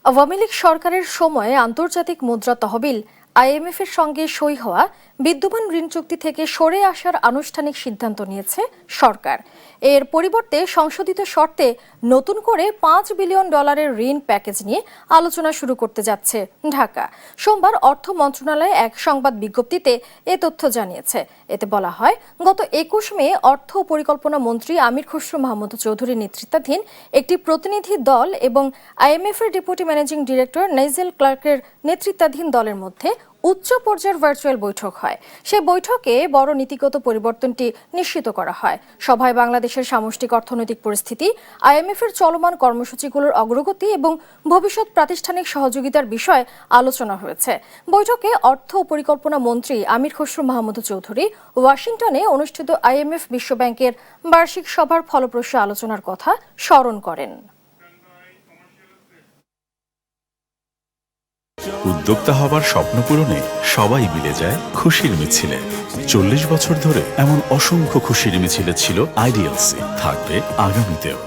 আওয়ামী লীগ সরকারের সময়ে আন্তর্জাতিক মুদ্রা তহবিল IMF এর সঙ্গে সই হওয়া বিদ্যমান ঋণ চুক্তি থেকে সরে আসার আনুষ্ঠানিক সিদ্ধান্ত নিয়েছে সরকার। এর পরিবর্তে সংশোধিত শর্তে নতুন করে $5 বিলিয়ন ঋণ প্যাকেজ নিয়ে আলোচনা শুরু করতে যাচ্ছে ঢাকা। সোমবার অর্থ মন্ত্রণালয়ে এক সংবাদ বিজ্ঞপ্তিতে এ তথ্য জানিয়েছে। এতে বলা হয়, গত 21 মে অর্থ ও পরিকল্পনা মন্ত্রী আমির খসরু মাহমুদ চৌধুরীর নেতৃত্বাধীন একটি প্রতিনিধি দল এবং IMF এর ডেপুটি ম্যানেজিং ডিরেক্টর নাইজেল ক্লার্কের নেতৃত্বাধীন দলের মধ্যে উচ্চ পর্যায়ের ভার্চুয়াল বৈঠক হয়। সেই বৈঠকে বড় নীতিগত পরিবর্তনটি নিশ্চিত করা হয়। সভায় বাংলাদেশের সামষ্টিক অর্থনৈতিক পরিস্থিতি, IMF এর চলমান কর্মসূচিগুলোর অগ্রগতি এবং ভবিষ্যৎ প্রাতিষ্ঠানিক সহযোগিতার বিষয়ে আলোচনা হয়েছে। বৈঠকে অর্থ ও পরিকল্পনা মন্ত্রী আমির খসরু মাহমুদ চৌধুরী ওয়াশিংটনে অনুষ্ঠিত IMF বিশ্বব্যাংকের বার্ষিক সভার ফলপ্রসূ আলোচনার কথা স্মরণ করেন। উদ্যোক্তা হবার স্বপ্ন পূরণে সবাই মিলে যায় খুশির মিছিলে। 40 বছর ধরে এমন অসংখ্য খুশির মিছিলে ছিল আইডিএলসি, থাকবে আগামীতেও।